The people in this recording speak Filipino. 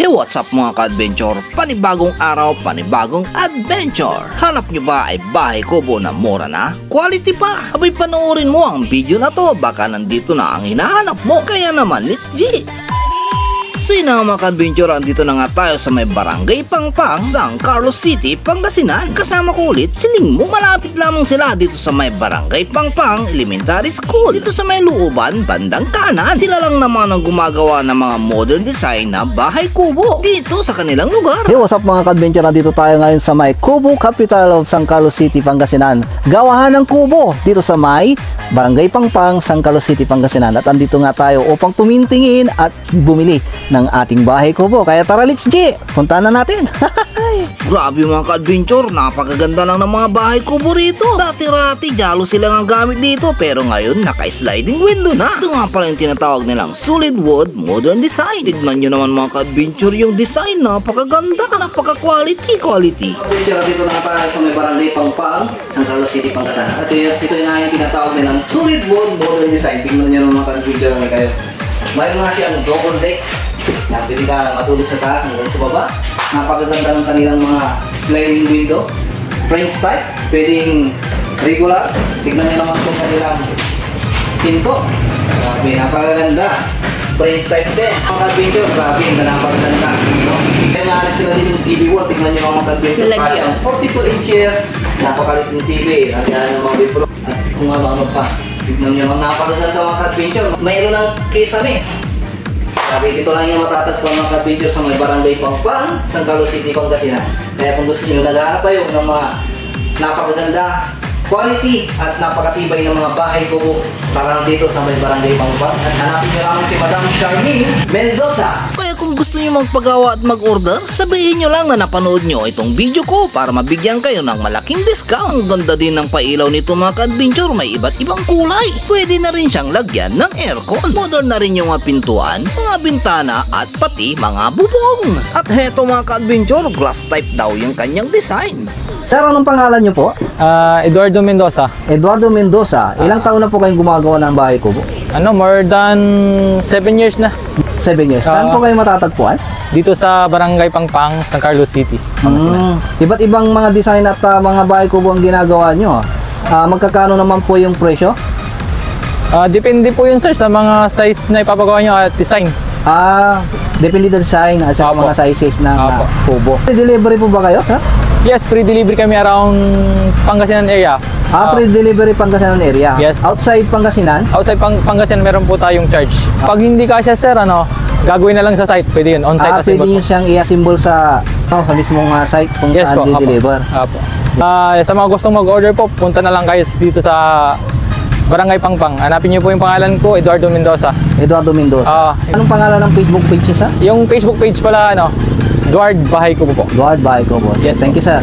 Hey, what's up mga ka-adventure? Panibagong araw, panibagong adventure. Hanap nyo ba ay bahay kubo na mura na? Quality pa? Abay, panoorin mo ang video na to. Baka nandito na ang hinahanap mo. Kaya naman, let's G! So yun na mga ka-adventure, andito na nga tayo sa may Barangay Pangpang, San Carlos City, Pangasinan. Kasama ko ulit si Lingmo. Malapit lamang sila dito sa may Barangay Pangpang Elementary School. Dito sa may looban, bandang kanan. Sila lang naman ang gumagawa ng mga modern design na bahay kubo dito sa kanilang lugar. Hey, what's up mga ka-adventure? Nandito tayo ngayon sa may Kubo Capital of San Carlos City, Pangasinan. Gawahan ng kubo dito sa may Barangay Pangpang, San Carlos City, Pangasinan. At andito nga tayo upang tumintingin at bumili ng ating bahay kubo. Kaya tara, let's G! Puntahan na natin! Grabe mga ka-adventure, napakaganda lang ng mga bahay kubo rito. Dati-rati, jalo sila nga gamit dito, pero ngayon naka-sliding window na. Ito nga pala yung tinatawag nilang solid wood modern design. Tignan nyo naman mga ka-adventure yung design, napakaganda, napaka-quality. Adventure, dito na tayo sa may Barangay Pangpang, San Carlos City, Pangasinan. At ito nga yung tinatawag nilang solid wood modern design. Tignan nyo naman mga ka-adventure na kayo. Mayroon nga siyang double deck. Pwede ka matulog sa taas hanggang sa baba. Napakaganda ng kanilang mga sliding window. French type, pwedeng regular. Tignan nyo naman itong kanilang pinto. Grabe, napakaganda. French type din. Mga ka-adventure, grabe, napakaganda. Kaya nga sila din yung TV wall. Tignan nyo mga ka-adventure. Kaya 42 inches. Napakalit yung TV. Nandiyan ng mga bibro. At kung ano pa. Tignan nyo naman, napakaganda mga ka-adventure. Mayroon ng kisame. Sabi, dito lang yung matatagpuan mga ka-adventure sa may Barangay Pangpang, San Carlos City, Pangasinan. Kaya kung gusto nyo, naghahanap kayo ng mga napakaganda, quality at napakatibay ng mga bahay kubo, tara dito sa may Barangay Pangpang at hanapin nyo lang si Madam Charmaine Mendoza. Kaya kung gusto nyo magpagawa at mag-order, sabihin nyo lang na napanood nyo itong video ko para mabigyan kayo ng malaking discount. Ang ganda din ng pailaw nito mga ka-adventure, may iba't ibang kulay. Pwede na rin siyang lagyan ng aircon. Modern na rin yung mga pintuan, mga bintana at pati mga bubong. At heto mga ka-adventure, glass type daw yung kanyang design. Sir, anong pangalan nyo po? Eduardo Mendoza. Eduardo Mendoza. Ilang taon na po kayong gumagawa ng bahay kubo? More than 7 years na. 7 years. Saan po kayo matatagpuan? Dito sa Barangay Pangpang, San Carlos City. Iba't ibang mga design at mga bahay kubo ang ginagawa nyo. Magkakano naman po yung presyo? Depende po yun sir sa mga size na ipapagawa nyo at design. Depende sa design at sa mga sizes ng kubo. Delivery po ba kayo, sir? Yes, free delivery kami around Pangasinan area. Free delivery Pangasinan area? Yes. Outside Pangasinan? Outside Pangasinan meron po tayong charge. Pag hindi kasya sir, gagawin na lang sa site. Pwede yun, on-site assemble. Pwede nyo siyang i-assemble sa mismong site kung saan di-deliver? Sa mga gustong mag-order po, punta na lang kayo dito sa Barangay Pangpang. Hanapin niyo po yung pangalan ko, Eduardo Mendoza. Eduardo Mendoza. Anong pangalan ng Facebook page niya, sir? Yung Facebook page pala, Duard Bahay Kubo po. Duard Bahay Kubo. Yes, thank you, sir.